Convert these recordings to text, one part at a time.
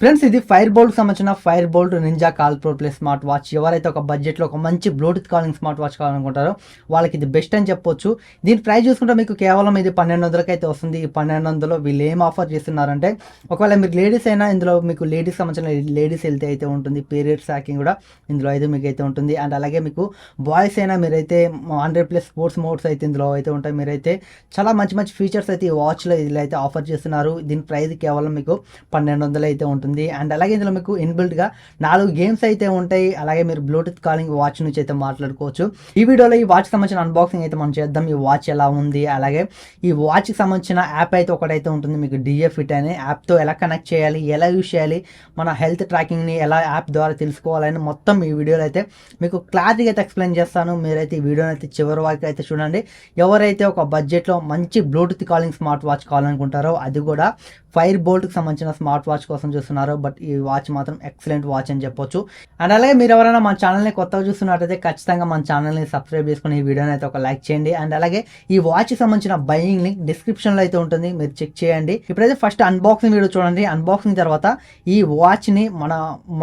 Friends, ఇది fire bolt సంబంధించిన fire bolt ninja call pro plus smart watch. ఎవరైతే ఒక బడ్జెట్లో ఒక మంచి బ్లూటూత్ కాలింగ్ స్మార్ట్ వాచ్ కావాలనుకుంటారో వాళ్ళకి ఇది బెస్ట్ అని చెప్పొచ్చు. దీని ప్రైస్ చూసుకుంటే మీకు కేవలం ఇది 1200కి అయితే వస్తుంది. ఈ 1200లో వీళ్ళు ఏం ఆఫర్ చేస్తున్నారంటే, ఒకవేళ మీరు లేడీస్ అయినా ఇందులో మీకు లేడీస్ సంబంధించిన లేడీస్ హెల్త్ అయితే ఉంటుంది, పీరియడ్ ట్రాకింగ్ కూడా ఇందులో అయితే మీకు అయితే ఉంటుంది. అండ్ అలాగే మీకు బాయ్స్ అయినా మీరైతే 100+ స్పోర్ట్స్ మోడ్స్ అయితే ఇందులో అయితే ఉంటాయి. మీరైతే చాలా మంచి మంచి ఫీచర్స్ అయితే ఈ వాచ్లో ఇదిలో అయితే ఆఫర్ చేస్తున్నారు. దీని ప్రైస్ కేవలం మీకు 1200 అయితే ఉంటుంది. అండ్ అలాగే ఇందులో మీకు ఇన్బిల్ట్గా 4 గేమ్స్ అయితే ఉంటాయి. అలాగే మీరు బ్లూటూత్ కాలింగ్ వాచ్ నుంచి అయితే మాట్లాడుకోవచ్చు. ఈ వీడియోలో ఈ వాచ్ సంబంధించిన అన్బాక్సింగ్ అయితే మనం చేద్దాం. ఈ వాచ్ ఎలా ఉంది, అలాగే ఈ వాచ్కి సంబంధించిన యాప్ అయితే ఒకటైతే ఉంటుంది మీకు, డిఏ ఫిట్ అనే యాప్తో ఎలా కనెక్ట్ చేయాలి, ఎలా యూజ్ చేయాలి, మన హెల్త్ ట్రాకింగ్ని ఎలా యాప్ ద్వారా తెలుసుకోవాలని మొత్తం ఈ వీడియోలో అయితే మీకు క్లారిటీగా అయితే ఎక్స్ప్లెయిన్ చేస్తాను. మీరైతే ఈ వీడియోని అయితే చివరి వరకు అయితే చూడండి. ఎవరైతే ఒక బడ్జెట్లో మంచి బ్లూటూత్ కాలింగ్ స్మార్ట్ వాచ్ కావాలనుకుంటారో, అది కూడా ఫైర్ బోల్ట్కి సంబంధించిన స్మార్ట్ వాచ్ కోసం చూస్తున్నారు. బట్ ఈ వాచ్ మాత్రం ఎక్సలెంట్ వాచ్ అని చెప్పొచ్చు. అండ్ అలాగే మీరు ఎవరైనా మన ఛానల్ని కొత్తగా చూస్తున్నట్టయితే ఖచ్చితంగా మన ఛానల్ని సబ్స్క్రైబ్ చేసుకుని ఈ వీడియోని అయితే ఒక లైక్ చేయండి. అండ్ అలాగే ఈ వాచ్కి సంబంధించిన బయింగ్ లింక్ డిస్క్రిప్షన్లో అయితే ఉంటుంది, మీరు చెక్ చేయండి. ఇప్పుడైతే ఫస్ట్ అన్బాక్సింగ్ వీడియో చూడండి. అన్బాక్సింగ్ తర్వాత ఈ వాచ్ని మన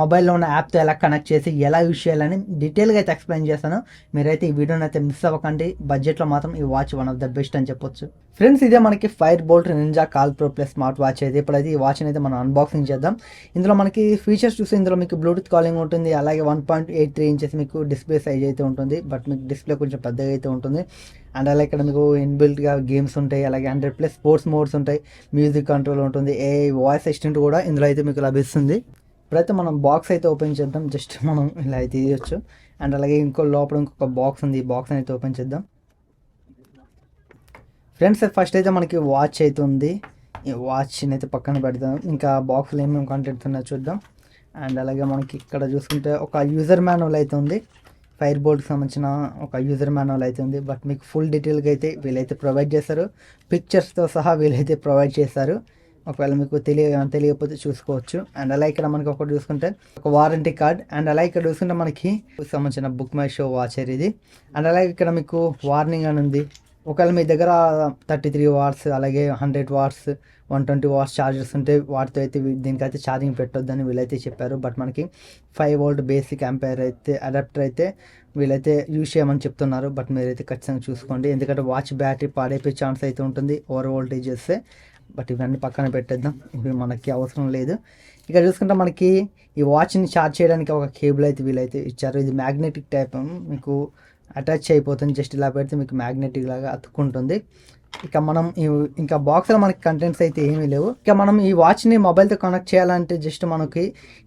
మొబైల్లో ఉన్న యాప్తో ఎలా కనెక్ట్ చేసి ఎలా యూజ్ చేయాలని డీటెయిల్గా అయితే ఎక్స్ప్లెయిన్ చేస్తాను. మీరైతే ఈ వీడియోని అయితే మిస్ అవ్వకండి. బడ్జెట్లో మాత్రం ఈ watch one of the best అని చెప్పొచ్చు. ఫ్రెండ్స్, ఇదే మనకి fire bolt ninja call pro plus smart watch అయితే. ఇప్పుడైతే ఈ వాచ్ని అయితే మనం అన్బాక్సింగ్ చేద్దాం. ఇందులో మనకి ఫీచర్స్ చూస్తే ఇందులో మీకు బ్లూటూత్ కాలింగ్ ఉంటుంది. అలాగే 1.83 ఇంచెస్ మీకు డిస్ప్లే సైజ్ అయితే ఉంటుంది. బట్ మీకు డిస్ప్లే కొంచెం పెద్దగా అయితే ఉంటుంది. అండ్ అలాగే ఇక్కడ మీకు ఇన్బిల్ట్గా గేమ్స్ ఉంటాయి. అలాగే 100+ స్పోర్ట్స్ మోడ్స్ ఉంటాయి, మ్యూజిక్ కంట్రోల్ ఉంటుంది, ఏ వాయిస్ అసిస్టెంట్ కూడా ఇందులో అయితే మీకు లభిస్తుంది. ఇప్పుడైతే మనం బాక్స్ అయితే ఓపెన్ చేద్దాం. జస్ట్ మనం ఇలా అయితే తీయచ్చు. అండ్ అలాగే లోపల ఇంకొక బాక్స్ ఉంది. ఈ బాక్స్ అయితే ఓపెన్ చేద్దాం. ఫ్రెండ్స్, ఫస్ట్ అయితే మనకి వాచ్ అయితే ఉంది. ఈ వాచ్ని అయితే పక్కన పెడదాం. ఇంకా బాక్స్లో ఏమేమి కంటెంట్ ఉన్నాయో చూద్దాం. అండ్ అలాగే మనకి ఇక్కడ చూసుకుంటే ఒక యూజర్ మాన్యువల్ అయితే ఉంది. ఫైర్ బోల్ట్కి సంబంధించిన ఒక యూజర్ మాన్యువల్ అయితే ఉంది. బట్ మీకు ఫుల్ డీటెయిల్గా అయితే వీళ్ళైతే ప్రొవైడ్ చేస్తారు, పిక్చర్స్తో సహా వీళ్ళైతే ప్రొవైడ్ చేస్తారు. ఒకవేళ మీకు తెలియకపోతే చూసుకోవచ్చు. అండ్ అలా ఇక్కడ మనకి ఒకటి చూసుకుంటే ఒక వారంటీ కార్డ్. అండ్ అలా ఇక్కడ చూసుకుంటే మనకి సంబంధించిన బుక్ మై షో వాచర్ ఇది. అండ్ అలాగే ఇక్కడ మీకు వార్నింగ్ అని ఉంది. ఒకవేళ మీ దగ్గర 33 వాట్స్, అలాగే 100 వాట్స్, 120 వాట్స్ ఛార్జర్స్ ఉంటే వాటితో అయితే దీనికైతే ఛార్జింగ్ పెట్టొద్దని వీళ్ళైతే చెప్పారు. బట్ మనకి 5 వోల్ట్ బేసిక్ అంపైర్ అయితే అడాప్టర్ అయితే వీళ్ళైతే యూజ్ చేయమని చెప్తున్నారు. బట్ మీరైతే ఖచ్చితంగా చూసుకోండి, ఎందుకంటే వాచ్ బ్యాటరీ పాడైపోయే ఛాన్స్ అయితే ఉంటుంది ఓవర్ వోల్టేజ్ చేస్తే. బట్ ఇవన్నీ పక్కన పెట్టేద్దాం, ఇవి మనకి అవసరం లేదు. ఇక్కడ చూసుకుంటే మనకి ఈ వాచ్ని ఛార్జ్ చేయడానికి ఒక కేబుల్ అయితే వీళ్ళైతే ఇచ్చారు. ఇది మ్యాగ్నెటిక్ టైప్, మీకు అటాచ్ అయిపోతుంది. జస్ట్ ఇలా పెడితే మీకు మ్యాగ్నెటిక్ లాగా అతుక్కుంటుంది. ఇక మనం ఇంకా బాక్స్లో మనకి కంటెంట్స్ అయితే ఏమీ లేవు. ఇక మనం ఈ వాచ్ని మొబైల్తో కనెక్ట్ చేయాలంటే జస్ట్ మనకి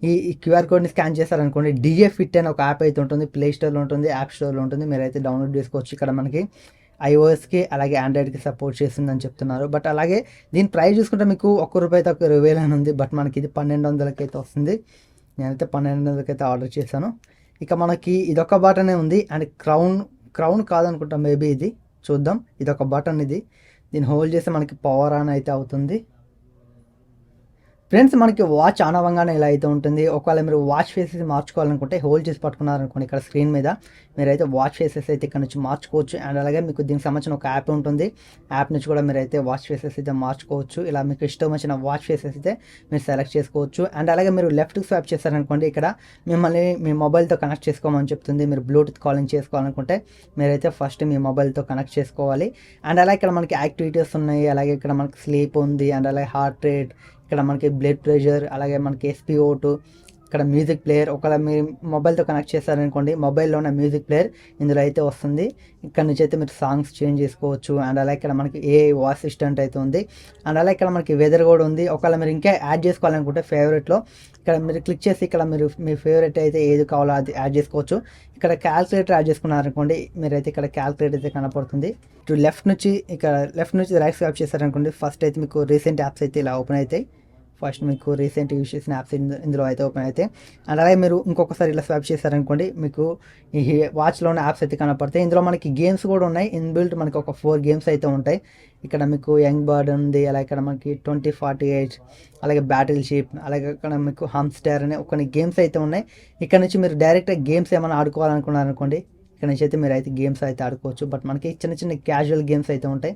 ఈ క్యూఆర్ కోడ్ని స్కాన్ చేశారనుకోండి, డిఏ ఫిట్ అనే ఒక యాప్ అయితే ఉంటుంది. ప్లే స్టోర్లో ఉంటుంది, యాప్ స్టోర్లో ఉంటుంది, మీరైతే డౌన్లోడ్ చేసుకోవచ్చు. ఇక్కడ మనకి iOSకి అలాగే ఆండ్రాయిడ్కి సపోర్ట్ చేస్తుందని చెప్తున్నారు. బట్ అలాగే దీని ప్రైస్ చూసుకుంటే మీకు ₹1 తక్కువ 20,000 అని ఉంది. బట్ మనకి ఇది 1200కి అయితే వస్తుంది. నేనైతే 1200కి అయితే ఆర్డర్ చేశాను. ఇక మనకి ఇదొక బటనే ఉంది. అండ్ క్రౌన్ కాదనుకుంటా, మేబీ ఇది చూద్దాం. ఇదొక బటన్, ఇది దీన్ని హోల్డ్ చేస్తే మనకి పవర్ ఆన్ అయితే అవుతుంది. ఫ్రెండ్స్, మనకి వాచ్ ఆన్ అవ్వగానే ఇలా అయితే ఉంటుంది. ఒకవేళ మీరు వాచ్ ఫేసెస్ మార్చుకోవాలనుకుంటే హోల్డ్ చేసి పట్టుకున్నారనుకోండి, ఇక్కడ స్క్రీన్ మీద మీరైతే వాచ్ ఫేసెస్ అయితే ఇక్కడ నుంచి మార్చుకోవచ్చు. అండ్ అలాగే మీకు దీనికి సంబంధించిన ఒక యాప్ ఉంటుంది, యాప్ నుంచి కూడా మీరైతే వాచ్ ఫేసెస్ అయితే మార్చుకోవచ్చు. ఇలా మీకు ఇష్టం వచ్చిన వాచ్ ఫేసెస్ అయితే మీరు సెలెక్ట్ చేసుకోవచ్చు. అండ్ అలాగే మీరు లెఫ్ట్కి స్వైప్ చేస్తారనుకోండి, ఇక్కడ మిమ్మల్ని మీ మొబైల్తో కనెక్ట్ చేసుకోమని చెప్తుంది. మీరు బ్లూటూత్ కాలింగ్ చేసుకోవాలనుకుంటే మీరైతే ఫస్ట్ మీ మొబైల్తో కనెక్ట్ చేసుకోవాలి. అండ్ అలాగే ఇక్కడ మనకి యాక్టివిటీస్ ఉన్నాయి, అలాగే ఇక్కడ మనకి స్లీప్ ఉంది, అండ్ అలాగే హార్ట్ రేట్, ఇక్కడ మనకి బ్లడ్ ప్రెషర్, అలాగే మనకి SpO2, ఇక్కడ మ్యూజిక్ ప్లేయర్. ఒకవేళ మీరు మొబైల్తో కనెక్ట్ చేస్తారనుకోండి, మొబైల్లో ఉన్న మ్యూజిక్ ప్లేయర్ ఇందులో అయితే వస్తుంది. ఇక్కడ నుంచి అయితే మీరు సాంగ్స్ చేంజ్ చేసుకోవచ్చు. అండ్ అలాగే ఇక్కడ మనకి వాయిస్ అసిస్టెంట్ అయితే ఉంది. అండ్ అలాగే ఇక్కడ మనకి వెదర్ కూడా ఉంది. ఒకవేళ మీరు ఇంకా యాడ్ చేసుకోవాలనుకుంటే ఫేవరెట్లో ఇక్కడ మీరు క్లిక్ చేసి ఇక్కడ మీరు మీ ఫేవరెట్ అయితే ఏది కావాలో అది యాడ్ చేసుకోవచ్చు. ఇక్కడ క్యాల్కులేటర్ యాడ్ చేసుకున్నారనుకోండి, మీరైతే ఇక్కడ క్యాల్కులేటర్ అయితే కనపడుతుంది. ఇటు లెఫ్ట్ నుంచి రైట్ స్వైప్ చేస్తారనుకోండి, ఫస్ట్ అయితే మీకు రీసెంట్ యాప్స్ అయితే ఇలా ఓపెన్ అవుతాయి. ఫస్ట్ మీకు రీసెంట్ యూజ్ చేసిన యాప్స్ ఇందులో అయితే ఓపెన్ అయితే. అండ్ అలాగే మీరు ఇంకొకసారి ఇలా స్వైప్ చేశారనుకోండి, మీకు ఈ వాచ్లో ఉన్న యాప్స్ అయితే కనపడతాయి. ఇందులో మనకి గేమ్స్ కూడా ఉన్నాయి. ఇన్బిల్ట్ మనకి ఒక 4 గేమ్స్ అయితే ఉంటాయి. ఇక్కడ మీకు యంగ్ బర్డ్ ఉంది, అలాగే ఇక్కడ మనకి 2048, అలాగే బ్యాటిల్ షిప్, అలాగే ఇక్కడ మీకు హమ్స్టర్ అనే కొన్ని గేమ్స్ అయితే ఉన్నాయి. ఇక్కడ నుంచి మీరు డైరెక్ట్గా గేమ్స్ ఏమైనా ఆడుకోవాలనుకున్నారనుకోండి, ఇక్కడ నుంచి అయితే మీరు అయితే గేమ్స్ అయితే ఆడుకోవచ్చు. బట్ మనకి చిన్న చిన్న క్యాజువల్ గేమ్స్ అయితే ఉంటాయి.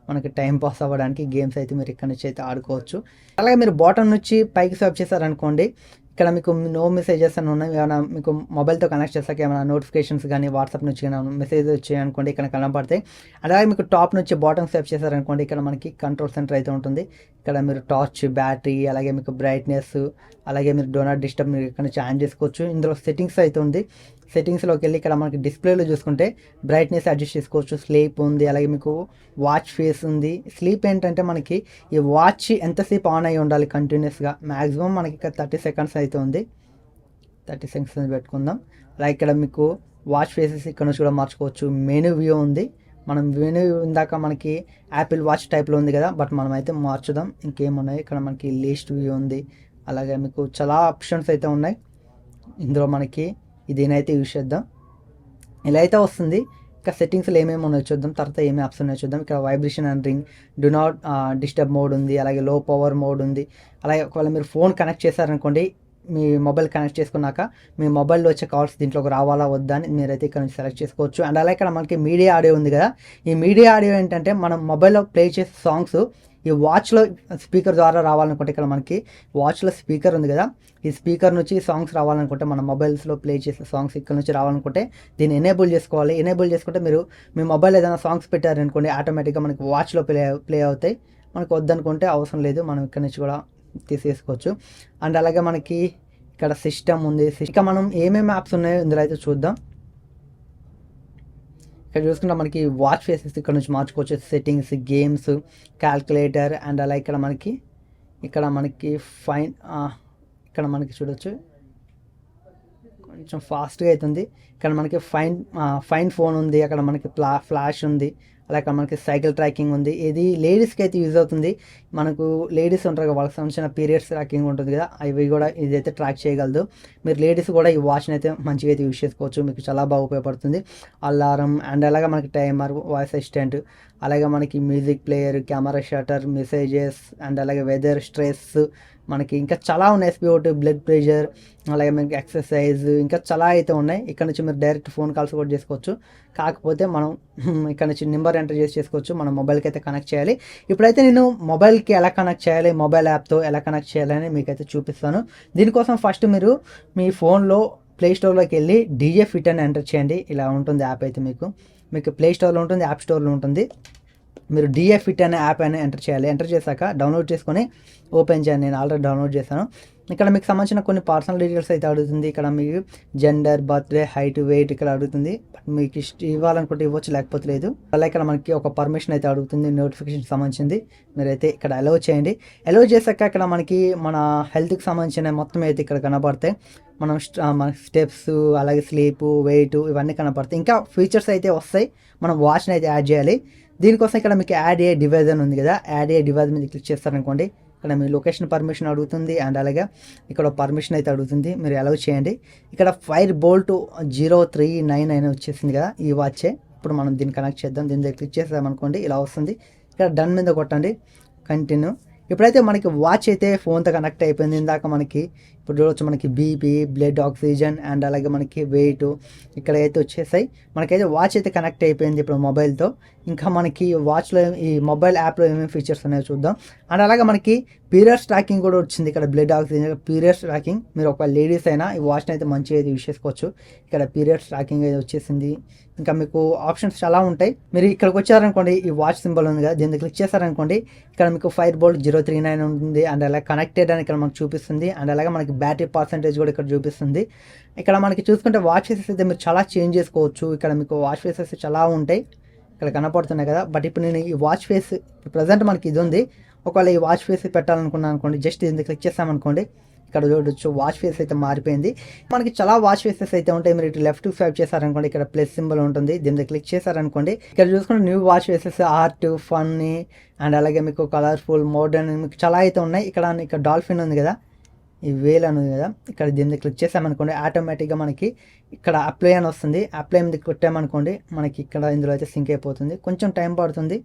మనకి టైం పాస్ అవ్వడానికి గేమ్స్ అయితే మీరు ఇక్కడ నుంచి అయితే ఆడుకోవచ్చు. అలాగే మీరు బాటమ్ నుంచి పైకి స్వైప్ చేశారనుకోండి, ఇక్కడ మీకు నో మెసేజెస్ అని ఉన్నాయి. ఏమైనా మీకు మొబైల్తో కనెక్ట్ చేస్తాక ఏమైనా నోటిఫికేషన్స్ కానీ వాట్సాప్ నుంచి కానీ మెసేజ్ వచ్చాయి అనుకోండి, ఇక్కడ కనపడతాయి. అలాగే మీకు టాప్ నుంచి బాటమ్ స్వైప్ చేశారనుకోండి, ఇక్కడ మనకి కంట్రోల్ సెంటర్ అయితే ఉంటుంది. ఇక్కడ మీరు టార్చ్, బ్యాటరీ, అలాగే మీకు బ్రైట్నెస్, అలాగే మీరు డో నాట్ డిస్టర్బ్ మీరు ఇక్కడ నుంచి ఆన్ చేసుకోవచ్చు. ఇందులో సెట్టింగ్స్ అయితే ఉంది. సెట్టింగ్స్లోకి వెళ్ళి ఇక్కడ మనకి డిస్ప్లేలో చూసుకుంటే బ్రైట్నెస్ అడ్జస్ట్ చేసుకోవచ్చు. స్లీప్ ఉంది, అలాగే మీకు వాచ్ ఫేస్ ఉంది. స్లీప్ ఏంటంటే మనకి ఈ వాచ్ ఎంతసేపు ఆన్ అయ్యి ఉండాలి కంటిన్యూస్గా, మ్యాక్సిమం మనకి ఇక్కడ 30 సెకండ్స్ అయితే ఉంది. 30 సెకండ్స్ పెట్టుకుందాం. అలాగే ఇక్కడ మీకు వాచ్ ఫేసెస్ ఇక్కడ నుంచి కూడా మార్చుకోవచ్చు. మెనూ వ్యూ ఉంది. మనం మెనూ ఇందాక మనకి యాపిల్ వాచ్ టైప్లో ఉంది కదా, బట్ మనం అయితే మార్చుదాం. ఇంకేమున్నాయి ఇక్కడ మనకి లిస్ట్ వ్యూ ఉంది. అలాగే మీకు చాలా ఆప్షన్స్ అయితే ఉన్నాయి. ఇందులో మనకి దీనైతే యూజ్ చేద్దాం. ఇలా అయితే వస్తుంది. ఇంకా సెట్టింగ్స్లో ఏమేమి ఉన్నాయో చూద్దాం, తర్వాత ఏమేమి ఆప్షన్ ఉన్నాయో చూద్దాం. ఇక్కడ vibration and ring, do not disturb mode ఉంది, అలాగే లో పవర్ మోడ్ ఉంది. అలాగే ఒకవేళ మీరు ఫోన్ కనెక్ట్ చేశారనుకోండి, మీ మొబైల్ కనెక్ట్ చేసుకున్నాక మీ మొబైల్లో వచ్చే కాల్స్ దీంట్లోకి రావాలా వద్దా అని మీరైతే ఇక్కడ నుంచి సెలెక్ట్ చేసుకోవచ్చు. అండ్ అలాగే ఇక్కడ మనకి మీడియా ఆడియో ఉంది కదా, ఈ మీడియా ఆడియో ఏంటంటే మనం మొబైల్లో ప్లే చేసే సాంగ్స్ ఈ వాచ్లో స్పీకర్ ద్వారా రావాలనుకుంటే, ఇక్కడ మనకి వాచ్లో స్పీకర్ ఉంది కదా, ఈ స్పీకర్ నుంచి సాంగ్స్ రావాలనుకుంటే, మన మొబైల్స్లో ప్లే చేసే సాంగ్స్ ఇక్కడ నుంచి రావాలనుకుంటే దీన్ని ఎనేబుల్ చేసుకోవాలి. ఎనేబుల్ చేసుకుంటే మీరు మీ మొబైల్ ఏదైనా సాంగ్స్ పెట్టారనుకోండి, ఆటోమేటిక్గా మనకి వాచ్లో ప్లే అవుతాయి. మనకు వద్దనుకుంటే అవసరం లేదు, మనం ఇక్కడ నుంచి కూడా తీసేసుకోవచ్చు. అండ్ అలాగే మనకి ఇక్కడ సిస్టమ్ ఉంది. ఇంకా మనం ఏమేమి యాప్స్ ఉన్నాయో ఇందులో అయితే చూద్దాం. ఇక్కడ చూసుకుంటే మనకి వాచ్ ఫేసెస్ ఇక్కడ నుంచి మార్చుకోవచ్చు. సెట్టింగ్స్, గేమ్స్, క్యాల్కులేటర్, అండ్ అలా ఇక్కడ మనకి ఫైన్ ఇక్కడ మనకి చూడొచ్చు, కొంచెం ఫాస్ట్గా అవుతుంది. ఇక్కడ మనకి ఫైన్ ఫోన్ ఉంది, అక్కడ మనకి ఫ్లాష్ ఉంది, అలాగే మనకి సైకిల్ ట్రాకింగ్ ఉంది. ఇది లేడీస్కి అయితే యూజ్ అవుతుంది. మనకు లేడీస్ ఉంటారు, వాళ్ళకి సంబంధించిన పీరియడ్స్ ట్రాకింగ్ ఉంటుంది కదా, అవి కూడా ఇదైతే ట్రాక్ చేయగలదు. మీరు లేడీస్ కూడా ఈ వాచ్ని అయితే మంచిగా అయితే యూజ్ చేసుకోవచ్చు, మీకు చాలా బాగా ఉపయోగపడుతుంది. అలారం, అండ్ అలాగే మనకి టైమర్, వాయిస్ అసిస్టెంట్, అలాగే మనకి music player, camera shutter, messages, and అలాగే వెదర్, స్ట్రెస్, మనకి ఇంకా చాలా ఉన్నాయి. SpO2, బ్లడ్ ప్రెషర్, అలాగే మనకి ఎక్సర్సైజ్, ఇంకా చాలా అయితే ఉన్నాయి. ఇక్కడ నుంచి మీరు డైరెక్ట్ ఫోన్ కాల్స్ కూడా చేసుకోవచ్చు. కాకపోతే మనం ఇక్కడ నుంచి నెంబర్ ఎంటర్ చేసుకోవచ్చు. మన మొబైల్కి అయితే కనెక్ట్ చేయాలి. ఇప్పుడైతే నేను మొబైల్కి ఎలా కనెక్ట్ చేయాలి, మొబైల్ యాప్తో ఎలా కనెక్ట్ చేయాలని మీకైతే చూపిస్తాను. దీనికోసం ఫస్ట్ మీరు మీ ఫోన్లో ప్లే స్టోర్లోకి వెళ్ళి DJ Fit అని ఎంటర్ చేయండి. ఇలా ఉంటుంది యాప్ అయితే మీకు ప్లే స్టోర్లో ఉంటుంది, యాప్ స్టోర్లో ఉంటుంది. మీరు DJ Fit అనే యాప్ అని ఎంటర్ చేయాలి. ఎంటర్ చేశాక డౌన్లోడ్ చేసుకొని ఓపెన్ చేయండి. నేను ఆల్రెడీ డౌన్లోడ్ చేశాను. ఇక్కడ మీకు సంబంధించిన కొన్ని పర్సనల్ డీటెయిల్స్ అయితే అడుగుతుంది. ఇక్కడ మీకు జెండర్, బర్త్డే, హైట్, వెయిట్ ఇక్కడ అడుగుతుంది. మీకు ఇవ్వాలనుకుంటే ఇవ్వచ్చు, లేకపోతే లేదు. అలా ఇక్కడ మనకి ఒక పర్మిషన్ అయితే అడుగుతుంది, నోటిఫికేషన్ సంబంధించింది. మీరైతే ఇక్కడ అలౌ చేయండి. అలౌ చేశాక ఇక్కడ మనకి మన హెల్త్కి సంబంధించిన మొత్తం అయితే ఇక్కడ కనబడతాయి. మన స్టెప్స్, అలాగే స్లీప్, వెయిట్ ఇవన్నీ కనపడతాయి. ఇంకా ఫీచర్స్ అయితే వస్తాయి. మనం వాచ్ని అయితే యాడ్ చేయాలి. దీనికోసం ఇక్కడ మీకు యాడ్ ఏ డివైస్ అని ఉంది కదా, యాడ్ ఏ డివైస్ మీద క్లిక్ చేస్తారనుకోండి, ఇక్కడ మీ లొకేషన్ పర్మిషన్ అడుగుతుంది. అండ్ అలాగే ఇక్కడ పర్మిషన్ అయితే అడుగుతుంది, మీరు అలౌ చేయండి. ఇక్కడ Firebolt 0399 వచ్చేసింది కదా, ఈ వాచే. ఇప్పుడు మనం దీన్ని కనెక్ట్ చేద్దాం. దీని దగ్గర క్లిక్ చేసామనుకోండి, ఇలా వస్తుంది. ఇక్కడ డన్ మీద కొట్టండి, కంటిన్యూ. ఇప్పుడైతే మనకి వాచ్ అయితే ఫోన్తో కనెక్ట్ అయిపోయింది. ఇందాక మనకి ఇప్పుడు చూడవచ్చు, మనకి బీపీ, బ్లడ్ ఆక్సిజన్, అండ్ అలాగే మనకి వెయిట్ ఇక్కడ అయితే వచ్చేసాయి. మనకైతే వాచ్ అయితే కనెక్ట్ అయిపోయింది ఇప్పుడు మొబైల్తో. ఇంకా మనకి వాచ్లో ఈ మొబైల్ యాప్లో ఏమేమి ఫీచర్స్ ఉన్నాయో చూద్దాం. అండ్ అలాగే మనకి పీరియడ్స్ ట్రాకింగ్ కూడా వచ్చింది. ఇక్కడ బ్లడ్ ఆక్సిజన్, పీరియడ్స్ ట్రాకింగ్. మీరు ఒక లేడీస్ అయినా ఈ వాచ్ని అయితే మంచిగా అయితే యూజ్ చేసుకోవచ్చు. ఇక్కడ పీరియడ్స్ ట్రాకింగ్ అయితే వచ్చేసింది. ఇంకా మీకు ఆప్షన్స్ చాలా ఉంటాయి. మీరు ఇక్కడికి వచ్చారనుకోండి, ఈ వాచ్ సింబల్ ఉంది కదా, దీన్ని క్లిక్ చేశారనుకోండి, ఇక్కడ మీకు Firebolt 039 ఉంటుంది. అండ్ అలాగే కనెక్టెడ్ అని ఇక్కడ మనకు చూపిస్తుంది. అండ్ అలాగే మనకి బ్యాటరీ పర్సెంటేజ్ కూడా ఇక్కడ చూపిస్తుంది. ఇక్కడ మనకి చూసుకుంటే వాచ్ ఫేసెస్ అయితే మీరు చాలా చేంజ్ చేసుకోవచ్చు. ఇక్కడ మీకు వాచ్ ఫేసెస్ చాలా ఉంటాయి, ఇక్కడ కనపడుతున్నాయి కదా. బట్ ఇప్పుడు నేను ఈ వాచ్ ఫేస్ ప్రజెంట్ మనకి ఇది ఉంది. ఒకవేళ ఈ వాచ్ ఫేస్ పెట్టాలనుకున్నాను అనుకోండి, జస్ట్ దీన్ని క్లిక్ చేస్తామనుకోండి, ఇక్కడ చూడొచ్చు వాచ్ ఫేస్ అయితే మారిపోయింది. మనకి చాలా వాచ్ ఫేసెస్ అయితే ఉంటాయి. మీరు ఇటు లెఫ్ట్ స్వైప్ చేశారనుకోండి, ఇక్కడ ప్లస్ సింబల్ ఉంటుంది, దీన్ని క్లిక్ చేశారనుకోండి, ఇక్కడ చూసుకుంటే new watch faces, art, funny, and అలాగే మీకు కలర్ఫుల్, మోడర్న్, మీకు చాలా అయితే ఉన్నాయి. ఇక్కడ డాల్ఫిన్ ఉంది కదా, ఈ వేల్ అని ఉంది కదా, ఇక్కడ దీన్ని క్లిక్ చేసామనుకోండి, ఆటోమేటిక్గా మనకి ఇక్కడ అప్లై అని వస్తుంది. అప్లై మీద కొట్టామనుకోండి, మనకి ఇక్కడ ఇందులో అయితే సింక్ అయిపోతుంది. కొంచెం టైం పడుతుంది.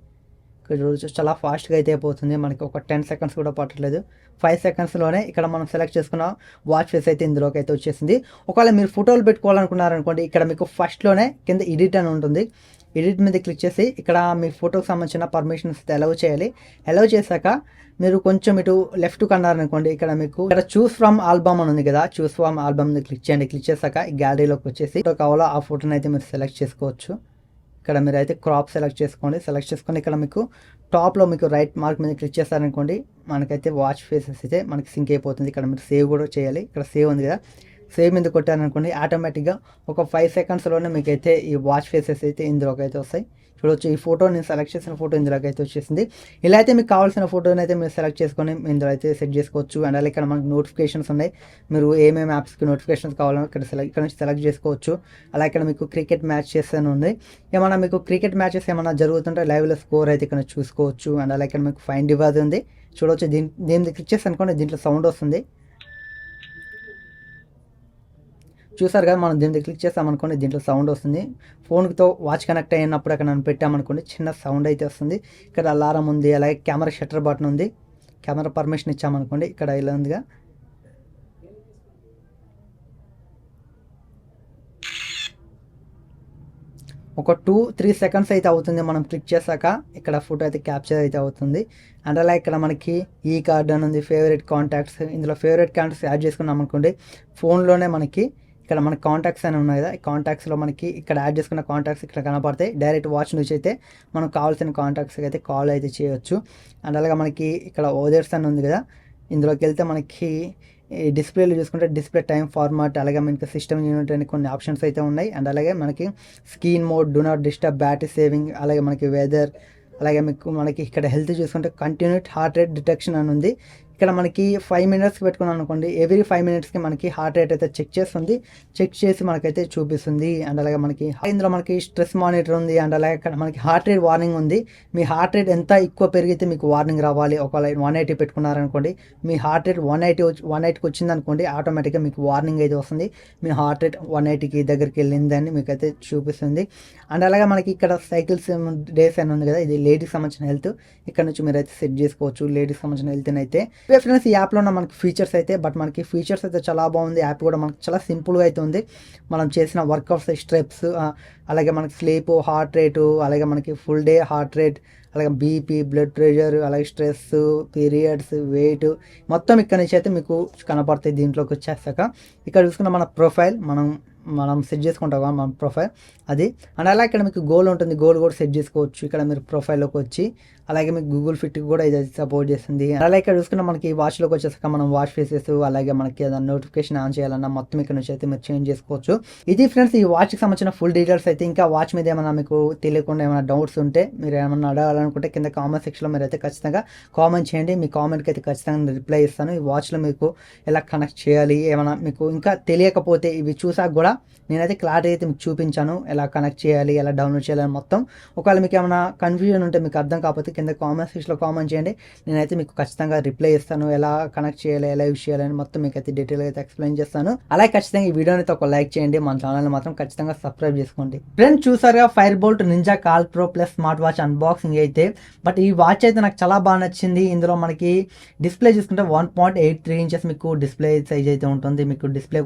ఇక్కడ చూడొచ్చు, చాలా ఫాస్ట్గా అయితే అయిపోతుంది. మనకి ఒక 10 సెకండ్స్ కూడా పట్టట్లేదు, 5 సెకండ్స్లోనే ఇక్కడ మనం సెలెక్ట్ చేసుకున్న వాచ్ ఫేస్ అయితే ఇందులోకి అయితే వచ్చేసింది. ఒకవేళ మీరు ఫోటోలు పెట్టుకోవాలనుకున్నారనుకోండి, ఇక్కడ మీకు ఫస్ట్లోనే కింద ఎడిట్ అని ఉంటుంది. ఎడిట్ మీద క్లిక్ చేసి ఇక్కడ మీ ఫోటోకి సంబంధించిన పర్మిషన్స్ అలౌ చేయాలి. అలౌ చేశాక మీరు కొంచెం ఇటు లెఫ్ట్ కన్నారనుకోండి, ఇక్కడ మీకు ఇక్కడ చూస్ ఫ్రమ్ ఆల్బమ్ అని ఉంది కదా, చూస్ ఫ్రమ్ ఆల్బమ్ క్లిక్ చేయండి. క్లిక్ చేశాక ఈ గ్యాలరీలోకి వచ్చేసి ఫోటో కావాలో ఆ ఫోటోని అయితే మీరు సెలెక్ట్ చేసుకోవచ్చు. ఇక్కడ మీరు అయితే క్రాప్ సెలెక్ట్ చేసుకోండి. సెలెక్ట్ చేసుకొని ఇక్కడ మీకు టాప్లో మీకు రైట్ మార్క్ మీద క్లిక్ చేస్తారనుకోండి, మనకైతే వాచ్ ఫేసెస్ అయితే మనకి సింక్ అయిపోతుంది. ఇక్కడ మీరు సేవ్ కూడా చేయాలి. ఇక్కడ సేవ్ ఉంది కదా, సేవ్ మీద కొట్టారనుకోండి ఆటోమేటిక్గా ఒక 5 సెకండ్స్లోనే మీకు అయితే ఈ వాచ్ ఫేసెస్ అయితే ఇందులోకి అయితే వస్తాయి. చూడవచ్చు, ఈ ఫోటో నేను సెలెక్ట్ చేసిన ఫోటో ఇందులోకి అయితే వచ్చేసింది. ఇలా అయితే మీకు కావాల్సిన ఫోటోని అయితే మీరు సెలెక్ట్ చేసుకొని ఇందులో అయితే సెట్ చేసుకోవచ్చు. అండ్ అలాగే ఇక్కడ మనకు నోటిఫికేషన్స్ ఉన్నాయి, మీరు ఏమేమి యాప్స్కి నోటిఫికేషన్స్ కావాలో ఇక్కడ నుంచి సెలెక్ట్ చేసుకోవచ్చు. అలా ఇక్కడ మీకు క్రికెట్ మ్యాచ్ చేస్తూనే ఉంది, ఏమన్నా మీకు క్రికెట్ మ్యాచెస్ ఏమన్నా జరుగుతుంటే లైవ్లో స్కోర్ అయితే ఇక్కడ చూసుకోవచ్చు. అండ్ అలాగే ఇక్కడ మీకు ఫైండ్ డివైజ్ ఉంది, చూడవచ్చు. దీన్ని క్లిక్ చేసి అనుకోండి, దీంట్లో సౌండ్ వస్తుంది. చూసారు కదా, మనం దీంట్లో క్లిక్ చేస్తామనుకోండి, దీంట్లో సౌండ్ వస్తుంది. ఫోన్తో వాచ్ కనెక్ట్ అయినప్పుడు అక్కడ మనం పెట్టామనుకోండి, చిన్న సౌండ్ అయితే వస్తుంది. ఇక్కడ అలారం ఉంది, అలాగే కెమెరా షట్టర్ బటన్ ఉంది. కెమెరా పర్మిషన్ ఇచ్చామనుకోండి, ఇక్కడ ఇలా ఉందిగా, ఒక 2-3 సెకండ్స్ అయితే అవుతుంది మనం క్లిక్ చేశాక. ఇక్కడ ఫోటో అయితే క్యాప్చర్ అయితే అవుతుంది. అండ్ అలా ఇక్కడ మనకి ఈ కార్డ్ అని ఉంది, ఫేవరెట్ కాంటాక్ట్స్. ఇందులో ఫేవరెట్ కాంటాక్ట్స్ యాడ్ చేసుకున్నాం అనుకోండి, ఫోన్లోనే మనకి ఇక్కడ మన కాంటాక్ట్స్ అని ఉన్నాయి కదా, ఈ కాంటాక్ట్స్లో మనకి ఇక్కడ యాడ్ చేసుకున్న కాంటాక్ట్స్ ఇక్కడ కనపడతాయి. డైరెక్ట్ వాచ్ నుంచి అయితే మనం కావాల్సిన కాంటాక్ట్స్కి అయితే కాల్ అయితే చేయొచ్చు. అండ్ అలాగే మనకి ఇక్కడ ఓదర్స్ అని ఉంది కదా, ఇందులోకి వెళ్తే మనకి ఈ డిస్ప్లేలో చూసుకుంటే డిస్ప్లే టైం ఫార్మాట్, అలాగే మనకి సిస్టమ్ యూనిట్ అని కొన్ని ఆప్షన్స్ అయితే ఉన్నాయి. అండ్ అలాగే మనకి screen mode, do not disturb, battery saving, అలాగే మనకి వెదర్, అలాగే మనకి ఇక్కడ హెల్త్ చూసుకుంటే కంటిన్యూట్ హార్ట్ రేట్ డిటెక్షన్ అని ఉంది. ఇక్కడ మనకి 5 మినిట్స్కి పెట్టుకున్నాం అనుకోండి, ఎవ్రీ 5 మినిట్స్కి మనకి హార్ట్ రేట్ అయితే చెక్ చేస్తుంది. చెక్ చేసి మనకైతే చూపిస్తుంది. అండ్ అలాగే మనకి ఇందులో మనకి స్ట్రెస్ మానిటర్ ఉంది. అండ్ అలాగే ఇక్కడ మనకి హార్ట్ రేట్ వార్నింగ్ ఉంది. మీ హార్ట్ రేట్ ఎంత ఎక్కువ పెరిగితే మీకు వార్నింగ్ రావాలి. ఒకవేళ 180 పెట్టుకున్నారనుకోండి, మీ హార్ట్ రేట్ 180కి వచ్చింది అనుకోండి, ఆటోమేటిక్గా మీకు వార్నింగ్ అయితే వస్తుంది. మీ హార్ట్ రేట్ 180కి దగ్గరికి వెళ్ళిందని మీకు అయితే చూపిస్తుంది. అండ్ అలాగే మనకి ఇక్కడ సైకిల్స్ డేస్ అని ఉంది కదా, ఇది లేడీకి సంబంధించిన హెల్త్. ఇక్కడ నుంచి మీరు అయితే సెట్ చేసుకోవచ్చు లేడీకి సంబంధించిన హెల్త్ అయితే. ఫ్రెండ్స్, ఈ యాప్లో ఉన్న మనకి ఫీచర్స్ అయితే, బట్ మనకి ఫీచర్స్ అయితే చాలా బాగుంది. యాప్ కూడా మనకి చాలా సింపుల్గా అయితే ఉంది. మనం చేసిన వర్కౌట్స్, స్టెప్స్, అలాగే మనకి స్లీప్, హార్ట్ రేటు, అలాగే మనకి ఫుల్ డే హార్ట్ రేట్, అలాగే బీపీ, బ్లడ్ ప్రెషర్, అలాగే స్ట్రెస్, పీరియడ్స్, వెయిట్ మొత్తం ఇక్కడ నుంచి అయితే మీకు కనపడతాయి. దీంట్లోకి వచ్చేసాక ఇక్కడ చూసుకున్న మన ప్రొఫైల్ మనం సెట్ చేసుకుంటాం మన ప్రొఫైల్ అది. అండ్ అలా ఇక్కడ మీకు గోల్ ఉంటుంది, గోల్ కూడా సెట్ చేసుకోవచ్చు. ఇక్కడ మీరు ప్రొఫైల్లోకి వచ్చి అలాగే మీకు గూగుల్ ఫిట్ కూడా ఇది సపోర్ట్ చేస్తుంది. అలా ఇక్కడ చూసుకున్న మనకి వాచ్లోకి వచ్చేసాక మనం వాచ్ ఫేసెస్, అలాగే మనకి ఏదైనా నోటిఫికేషన్ ఆన్ చేయాలన్నా మొత్తం ఇక్కడ నుంచి అయితే మీరు చేంజ్ చేసుకోవచ్చు. ఇది ఫ్రెండ్స్ ఈ వాచ్కి సంబంధించిన ఫుల్ డీటెయిల్స్ అయితే. ఇంకా వాచ్ మీద ఏమైనా మీకు తెలియకుండా ఏమైనా డౌట్స్ ఉంటే, మీరు ఏమైనా అడగాలనుకుంటే కింద కామెంట్ సెక్షన్లో మీరు అయితే ఖచ్చితంగా కామెంట్ చేయండి. మీ కామెంట్కి అయితే ఖచ్చితంగా రిప్లై ఇస్తాను. ఈ వాచ్లో మీకు ఎలా కనెక్ట్ చేయాలి, ఏమైనా మీకు ఇంకా తెలియకపోతే ఇవి చూసాక కూడా నేనైతే క్లారిటీ అయితే మీకు చూపించాను, ఎలా కనెక్ట్ చేయాలి, ఎలా డౌన్లోడ్ చేయాలి మొత్తం. ఒకవేళ మీకు ఏమైనా కన్ఫ్యూజన్ ఉంటే, మీకు అర్థం కాకపోతే కింద కామెంట్ సెక్షన్లో కామెంట్ చేయండి. నేనైతే మీకు ఖచ్చితంగా రిప్లై ఇస్తాను. ఎలా కనెక్ట్ చేయాలి, ఎలా యూజ్ చేయాలని మొత్తం మీకు అయితే డీటెయిల్గా అయితే ఎక్స్ప్లెయిన్ చేస్తాను. అలాగే ఖచ్చితంగా ఈ వీడియోని అయితే ఒక లైక్ చేయండి, మన ఛానల్ని మాత్రం ఖచ్చితంగా సబ్స్క్రైబ్ చేసుకోండి. ఫ్రెండ్స్, చూసారుగా fire bolt ninja call pro plus smart watch unboxing అయితే. బట్ ఈ వాచ్ అయితే నాకు చాలా బాగా నచ్చింది. ఇందులో మనకి డిస్ప్లే చూసుకుంటే 1.83 ఇంచెస్ మీకు డిస్ప్లే సైజ్ అయితే ఉంటుంది. మీకు డిస్ప్లే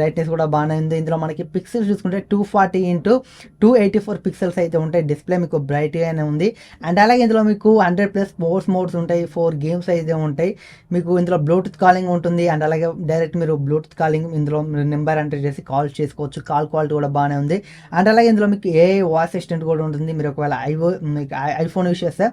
బ్రైట్నెస్ కూడా బాగానే ఉంది. ఇందులో మనకి పిక్సెల్స్ చూసుకుంటే 240x284 పిక్సెల్స్ అయితే ఉంటాయి. డిస్ప్లే మీకు బ్రైట్గానే ఉంది. అండ్ అలాగే ఇందులో మీకు 100+ స్పోర్ట్స్ మోడ్స్ ఉంటాయి, 4 గేమ్స్ అయితే ఉంటాయి. మీకు ఇందులో బ్లూటూత్ కాలింగ్ ఉంటుంది. అండ్ అలాగే డైరెక్ట్ మీరు బ్లూటూత్ కాలింగ్ ఇందులో నెంబర్ ఎంటర్ చేసి కాల్ చేసుకోవచ్చు. కాల్ క్వాలిటీ కూడా బాగానే ఉంది. అండ్ అలాగే ఇందులో మీకు AI వాయిస్ అసిస్టెంట్ కూడా ఉంటుంది. మీరు ఒకవేళ మీకు ఐఫోన్ యూస్ చేస్తే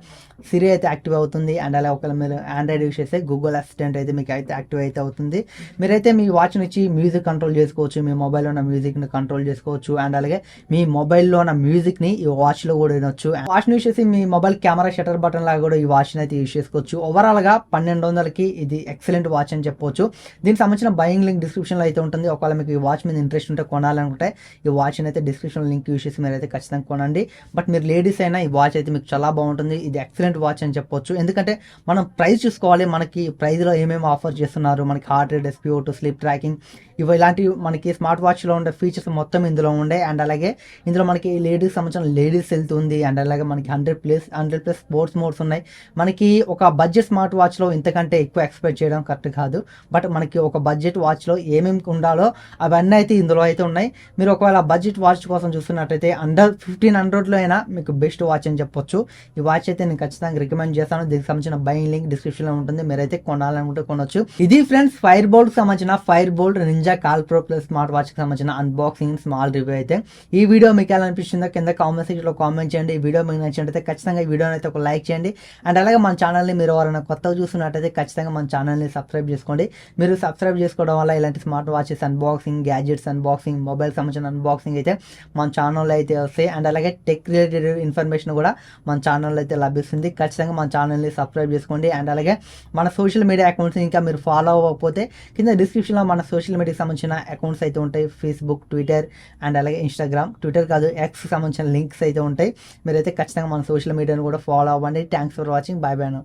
సిరి అయితే యాక్టివ్ అవుతుంది. అండ్ అలాగే ఒకవేళ మీరు ఆండ్రాయిడ్ యూస్ చేస్తే గూగుల్ అసిస్టెంట్ అయితే మీకు అయితే యాక్టివ్ అయితే అవుతుంది. మీరైతే మీ వాచ్ నుంచి మ్యూజిక్ కంట్రోల్ చేసుకోవచ్చు, మీ మొబైల్లో ఉన్న మ్యూజిక్ని కంట్రోల్ చేసుకోవచ్చు. అండ్ అలాగే మీ మొబైల్లో ఉన్న మ్యూజిక్ని ఈ వాచ్లో కూడా వినొచ్చు. వాచ్ని యూస్ చేసి మీ మొబైల్ కెమెరా షటర్ బటన్ లాగా కూడా ఈ వాచ్ని అయితే యూస్ చేసుకోవచ్చు. ఓవరాల్గా 1200కి ఇది ఎక్సలెంట్ వాచ్ అని చెప్పొచ్చు. దీనికి సంబంధించిన బయింగ్ లింక్ డిస్క్రిప్షన్లో అయితే ఉంటుంది. ఒకవేళ మీకు ఈ వాచ్ మీద ఇంట్రెస్ట్ ఉంటే కొనాలనుకుంటే ఈ వాచ్ని అయితే డిస్క్రిప్షన్ లింక్ యూస్ చేసి మీరు అయితే ఖచ్చితంగా కొనండి. బట్ మీరు లేడీస్ అయినా ఈ వాచ్ అయితే మీకు చాలా బాగుంటుంది. ఇది ఎక్సలెంట్ వాచ్ అని చెప్పొచ్చు. ఎందుకంటే మనం ప్రైస్ చూసుకోవాలి, మనకి ప్రైస్లో ఏమేమి ఆఫర్ చేస్తున్నారు, మనకి heart rate, SpO2, sleep tracking, ఇలాంటివి మనకి స్మార్ట్ వాచ్లో ఉండే ఫీచర్స్ మొత్తం ఇందులో ఉండే. అండ్ అలాగే ఇందులో మనకి లేడీస్ సంబంధించిన లేడీస్ హెల్త్ ఉంది. అండ్ అలాగే మనకి 100+ 100+ స్పోర్ట్స్ మోడ్స్ ఉన్నాయి. మనకి ఒక బడ్జెట్ స్మార్ట్ వాచ్లో ఇంతకంటే ఎక్కువ ఎక్స్పెక్ట్ చేయడం కరెక్ట్ కాదు. బట్ మనకి ఒక బడ్జెట్ వాచ్లో ఏమేమి ఉండాలో అవన్నీ అయితే ఇందులో అయితే ఉన్నాయి. మీరు ఒకవేళ బడ్జెట్ వాచ్ కోసం చూస్తున్నట్టయితే అండర్ 1500లో అయినా మీకు బెస్ట్ వాచ్ అని చెప్పొచ్చు. ఈ వాచ్ అయితే నేను ఖచ్చితంగా రికమెండ్ చేస్తాను. దీనికి సంబంధించిన బయింగ్ లింక్ డిస్క్రిప్షన్లో ఉంటుంది. మీరైతే కొనాలనుకుంటే కొనొచ్చు. ఇది ఫ్రెండ్స్ ఫైర్ బోల్ట్ సంబంధించిన fire bolt ninja call pro plus smart watch కి సంబంధించిన అన్బాక్సింగ్ స్మాల్ రివ్యూ అయితే. ఈ వీడియో మీకు ఎలా అనిపిస్తుందో కింద కామెంట్ సెక్షన్లో కామెంట్ చేయండి. ఈ వీడియో మీకు నచ్చినట్టయితే ఖచ్చితంగా ఈ వీడియోని అయితే ఒక లైక్ చేయండి. అండ్ అలాగే మన ఛానల్ని మీరు ఎవరైనా కొత్తగా చూస్తున్నట్టయితే ఖచ్చితంగా మన ఛానల్ని సబ్స్క్రైబ్ చేసుకోండి. మీరు సబ్స్క్రైబ్ చేసుకోవడం వల్ల ఇలాంటి smart watches unboxing, gadgets unboxing, mobile సంబంధించిన అన్బాక్సింగ్ అయితే మన ఛానల్లో అయితే వస్తాయి. అండ్ అలాగే టెక్ రిలేటెడ్ ఇన్ఫర్మేషన్ కూడా మన ఛానల్లో అయితే లభిస్తుంది. ఖచ్చితంగా మన ఛానల్ని సబ్స్క్రైబ్ చేసుకోండి. అండ్ అలాగే మన సోషల్ మీడియా అకౌంట్స్ ఇంకా మీరు ఫాలో అవ్వకపోతే కింద డిస్క్రిప్షన్లో మన సోషల్ మీడియాకి సంబంధించిన అకౌంట్స్ అయితే ఉంటాయి. ఫేస్బుక్, ట్విట్టర్ అండ్ అలాగే ఇన్స్టాగ్రామ్, ట్విట్టర్ కాదు ఎక్స్ సంబంధించిన లింక్స్ అయితే ఉంటాయి. మీరైతే ఖచ్చితంగా మన సోషల్ మీడియాను కూడా ఫాలో అవ్వండి. Thanks for watching. By by now.